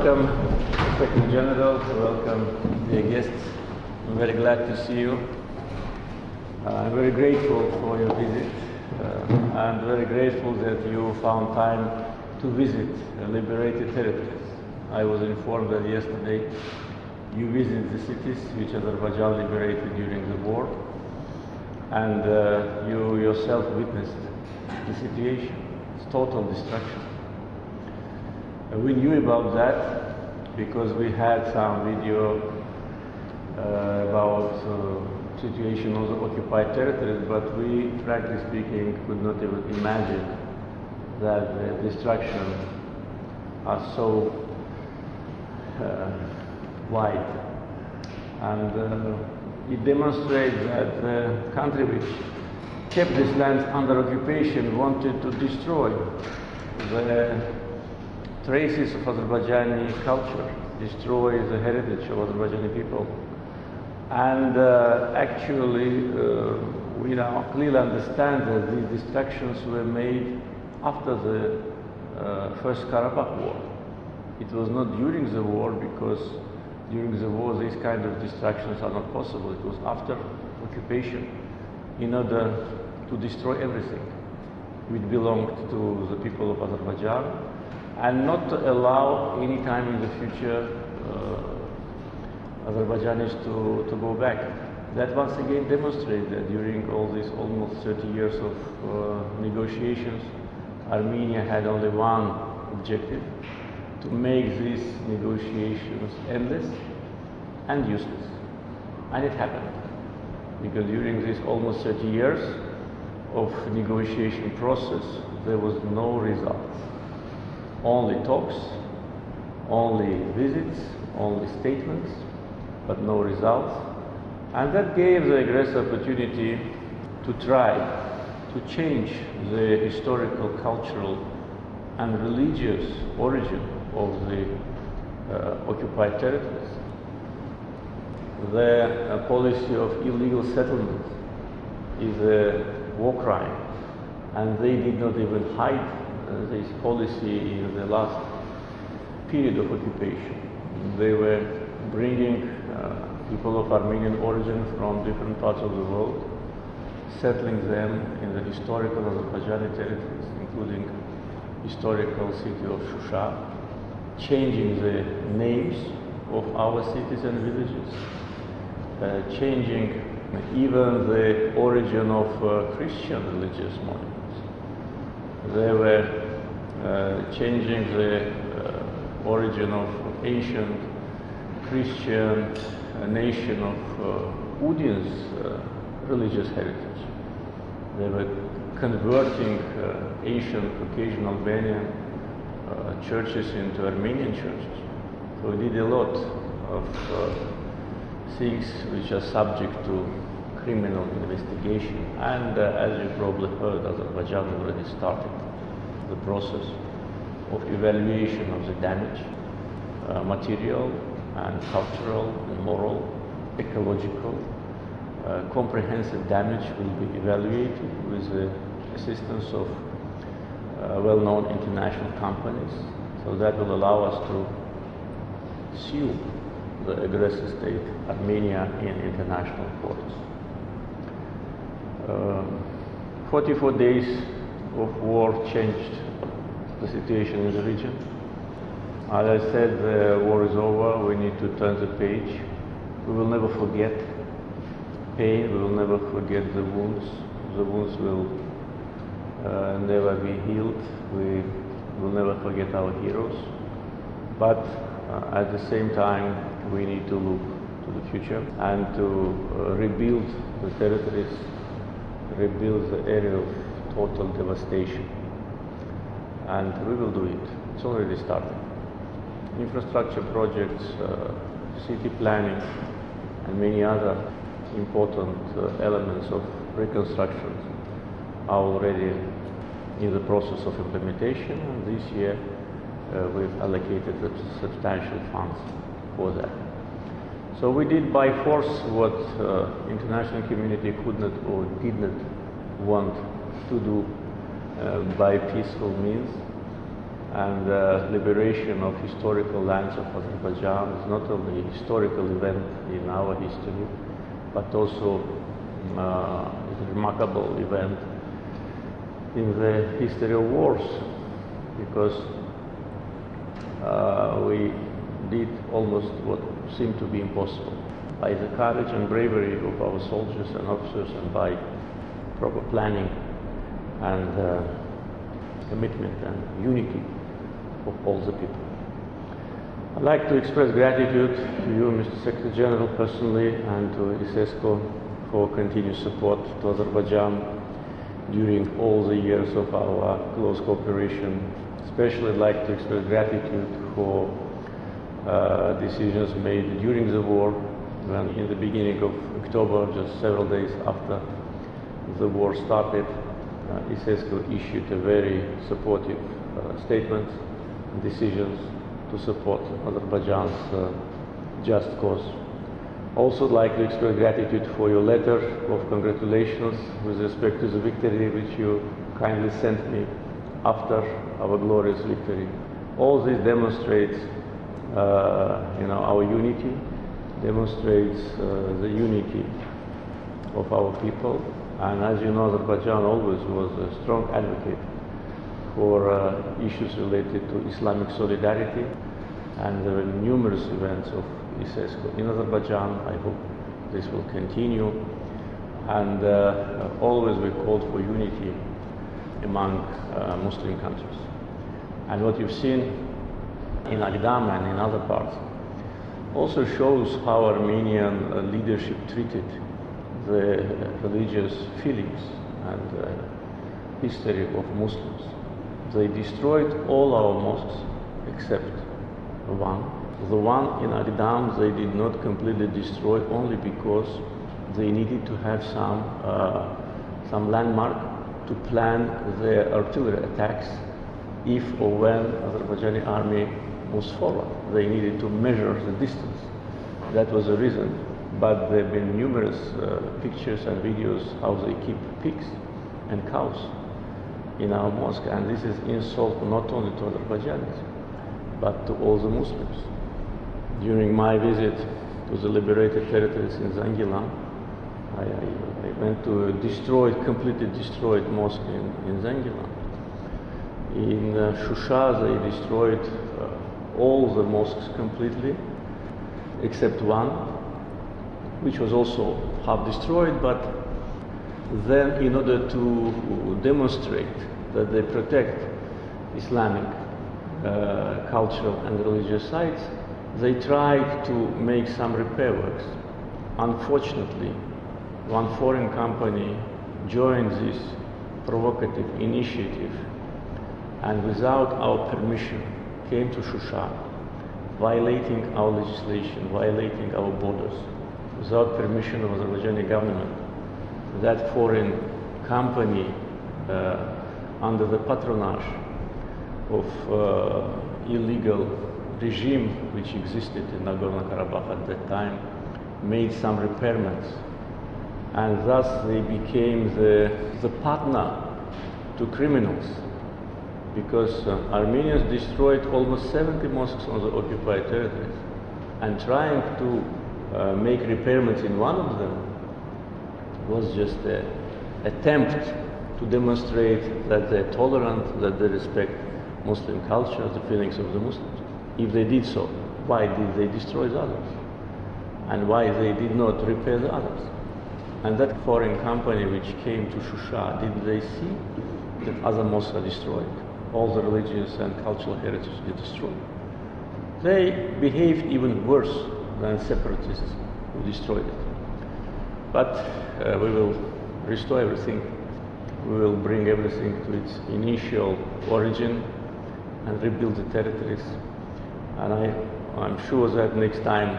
Welcome, Secretary General. Welcome, dear guests. I'm very glad to see you. I'm very grateful for your visit. I'm very grateful that you found time to visit liberated territories. I was informed that yesterday you visited the cities which Azerbaijan liberated during the war, and you yourself witnessed the situation. It's total destruction. We knew about that because we had some video about situation on the occupied territories, but we, frankly speaking, could not even imagine that the destruction are so wide. And it demonstrates that the country which kept these lands under occupation wanted to destroy the traces of Azerbaijani culture, destroy the heritage of Azerbaijani people. And actually, we now clearly understand that these destructions were made after the First Karabakh War. It was not during the war, because during the war these kind of destructions are not possible. It was after occupation, in order to destroy everything which belonged to the people of Azerbaijan, and not to allow any time in the future Azerbaijanis to go back. That once again demonstrates that during all these almost 30 years of negotiations, Armenia had only one objective: to make these negotiations endless and useless. And it happened, because during these almost 30 years of negotiation process, there was no result. Only talks, only visits, only statements, but no results. And that gave the aggressor opportunity to try to change the historical, cultural, and religious origin of the occupied territories. The policy of illegal settlements is a war crime, and they did not even hide this policy in the last period of occupation. They were bringing people of Armenian origin from different parts of the world, settling them in the historical Azerbaijani territories, including historical city of Shusha, changing the names of our cities and villages, changing even the origin of Christian religious monuments. They were changing the origin of ancient Christian nation of Udin's religious heritage. They were converting ancient Caucasian Albanian churches into Armenian churches. So we did a lot of things which are subject to criminal investigation. And as you probably heard, Azerbaijan already started the process of evaluation of the damage, material and cultural and moral, ecological. Comprehensive damage will be evaluated with the assistance of well-known international companies. So that will allow us to sue the aggressor state, Armenia, in international courts. 44 days of war changed the situation in the region. As I said, the war is over. We need to turn the page. We will never forget pain. We will never forget the wounds. The wounds will never be healed. We will never forget our heroes. But at the same time, we need to look to the future and to rebuild the territories, rebuild the area of total devastation. And we will do it. It's already started. Infrastructure projects, city planning, and many other important elements of reconstruction are already in the process of implementation, and this year we've allocated substantial funds for that. So we did by force what international community could not or did not want to do by peaceful means. and liberation of historical lands of Azerbaijan is not only a historical event in our history, but also a remarkable event in the history of wars, because we did almost what seemed to be impossible. By the courage and bravery of our soldiers and officers, and by proper planning and commitment and unity of all the people. I'd like to express gratitude to you, Mr. Secretary General, personally, and to ICESCO for continued support to Azerbaijan during all the years of our close cooperation. Especially I'd like to express gratitude for decisions made during the war, when in the beginning of October, just several days after the war started, ICESCO issued a very supportive statement and decisions to support Azerbaijan's just cause. Also, I'd like to express gratitude for your letter of congratulations with respect to the victory which you kindly sent me after our glorious victory. All this demonstrates our unity, demonstrates the unity of our people. And as you know, Azerbaijan always was a strong advocate for issues related to Islamic solidarity, and there were numerous events of ICESCO in Azerbaijan. I hope this will continue, and always we called for unity among Muslim countries. And what you've seen in Agdam and in other parts also shows how Armenian leadership treated the religious feelings and history of Muslims. They destroyed all our mosques except one. The one in Agdam they did not completely destroy, only because they needed to have some landmark to plan their artillery attacks if or when Azerbaijani army moves forward. They needed to measure the distance. That was the reason. But there have been numerous pictures and videos how they keep pigs and cows in our mosque, and this is insult not only to Azerbaijanis but to all the Muslims. During my visit to the liberated territories in Zangilan, I went to a completely destroyed mosque in Zangilan. In Shusha they destroyed all the mosques completely except one, which was also half destroyed, but then in order to demonstrate that they protect Islamic cultural and religious sites, they tried to make some repair works. Unfortunately, one foreign company joined this provocative initiative and without our permission came to Shusha, violating our legislation, violating our borders, without permission of Azerbaijani government. That foreign company, under the patronage of illegal regime which existed in Nagorno-Karabakh at that time, made some repairments, and thus they became the partner to criminals, because Armenians destroyed almost 70 mosques on the occupied territories, and trying to make repairments in one of them was just an attempt to demonstrate that they're tolerant, that they respect Muslim culture, the feelings of the Muslims. If they did so, why did they destroy the others? And why they did not repair the others? And that foreign company which came to Shusha, did they see that other mosques are destroyed? All the religious and cultural heritage is destroyed. They behaved even worse than separatists who destroyed it. But we will restore everything. We will bring everything to its initial origin and rebuild the territories. And I'm sure that next time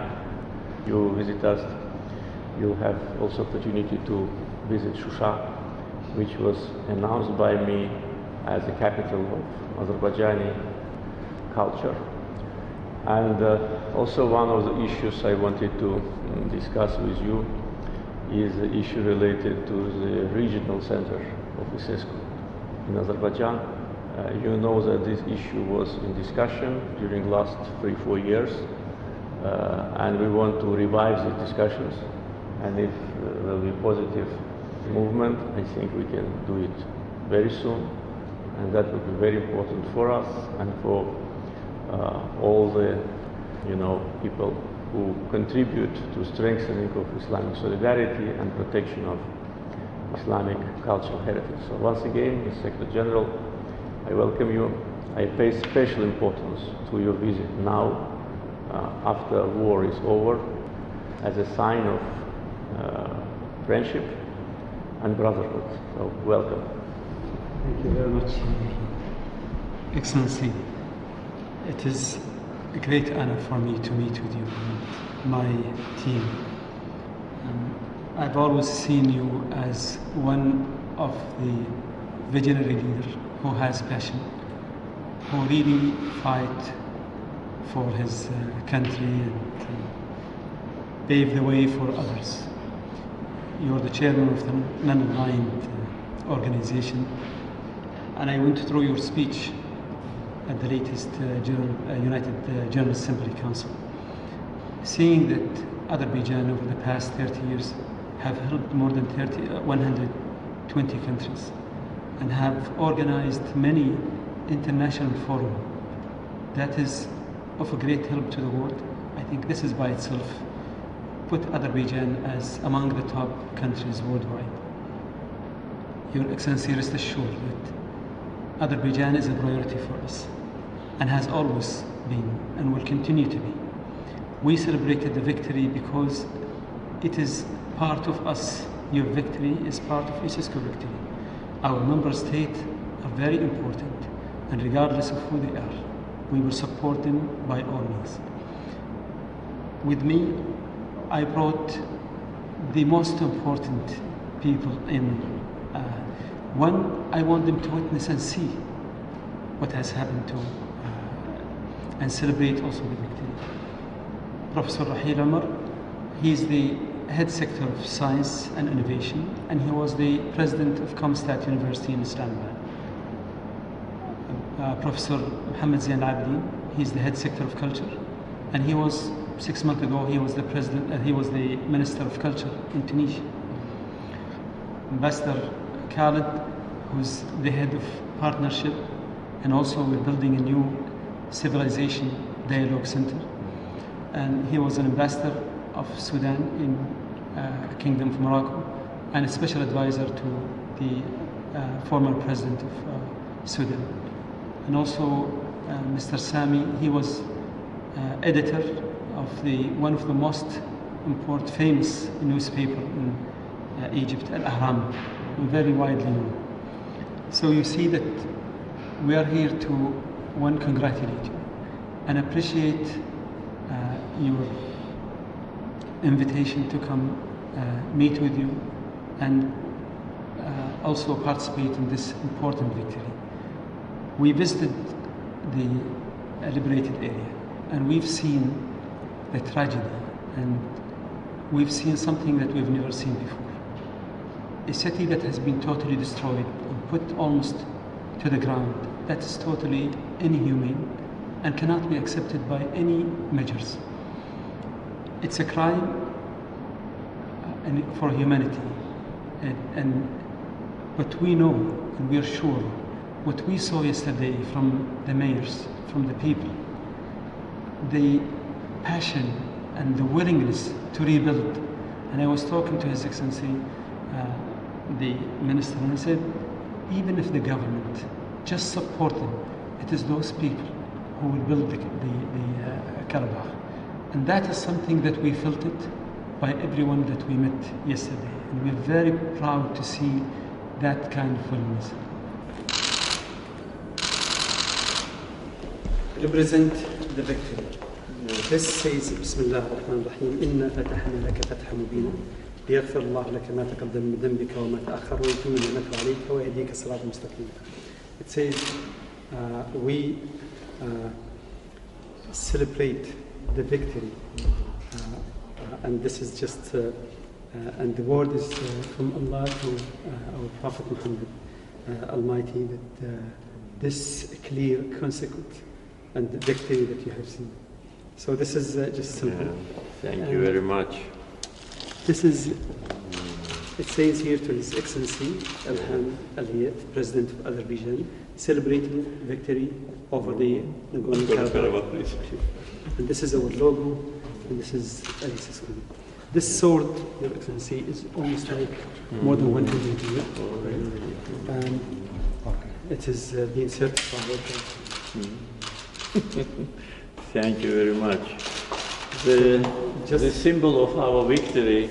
you visit us, you'll have also opportunity to visit Shusha, which was announced by me as the capital of Azerbaijani culture. And also one of the issues I wanted to discuss with you is the issue related to the regional center of ICESCO in Azerbaijan. You know that this issue was in discussion during the last 3-4 years, and we want to revive these discussions. And if there will be positive movement, I think we can do it very soon, and that will be very important for us and for all the people who contribute to strengthening of Islamic solidarity and protection of Islamic cultural heritage. So once again, Mr. Secretary General, I welcome you. I pay special importance to your visit now, after war is over, as a sign of friendship and brotherhood. So welcome. Thank you very much, Excellency. It is a great honor for me to meet with you and my team. I've always seen you as one of the visionary leaders who has passion, who really fight for his country and pave the way for others. You're the chairman of the non-aligned organization, and I went through your speech at the latest United General Assembly Council, seeing that Azerbaijan over the past 30 years have helped more than 120 countries and have organized many international forums. That is of a great help to the world. I think this is by itself put Azerbaijan as among the top countries worldwide. Your Excellency, rest assured that Azerbaijan is a priority for us and has always been and will continue to be. We celebrated the victory because it is part of us. Your victory is part of ICESCO victory. Our member states are very important, and regardless of who they are, we will support them by all means. With me, I brought the most important people in. One, I want them to witness and see what has happened to and celebrate also the victory. Professor Rahil Umar, he is the head sector of science and innovation, and he was the president of Comstat University in Islamabad. Professor Mohammed Zain Abidin, he is the head sector of culture, and he was 6 months ago, he was the president, he was the Minister of Culture in Tunisia. Ambassador Khalid, who's the head of partnership, and also we're building a new civilization dialogue center. And he was an ambassador of Sudan in Kingdom of Morocco, and a special advisor to the former president of Sudan. And also Mr. Sami, he was editor of one of the most important, famous newspaper in Egypt, Al-Ahram, very widely known. So you see that we are here to, one, congratulate you and appreciate your invitation to come meet with you and also participate in this important victory. We visited the liberated area, and we've seen the tragedy, and we've seen something that we've never seen before. A city that has been totally destroyed and put almost to the ground. That is totally inhumane and cannot be accepted by any measures. It's a crime for humanity, but we know and we are sure what we saw yesterday from the mayors, from the people, the passion and the willingness to rebuild. And I was talking to His Excellency, the Minister, and I said, even if the government just support them, it is those people who will build the Karabakh. And that is something that we felt it by everyone that we met yesterday. And we're very proud to see that kind of willingness. Represent the victory. This says, Bismillah ar-Rahman ar-Rahim, Inna fatahna laka fatha mubina, liyaghfir Allah laka ma taqaddam min dhanbika wa ma ta'akhkhar wa yutimma ni'matahu alayka wa yahdika siratan mustaqima. It says, we celebrate the victory, and this is just, and the word is from Allah to our Prophet Muhammad Almighty, that this clear, consequent, and the victory that you have seen. So this is just simple. Yeah. Thank you very much. This is, it says here to His Excellency Ilham Aliyev, President of Azerbaijan, celebrating victory over the Nagorno-Karabakh. And this is our logo, and this is ICESCO. This sword, Your Excellency, is almost like more than 100 years old. And it is being certified. Thank you very much. The symbol of our victory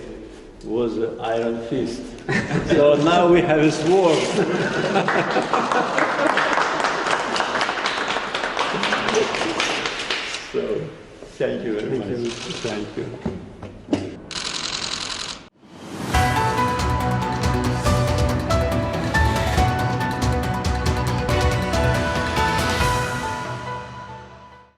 was an iron fist. So now we have a sword. So, thank you very much. Thank you.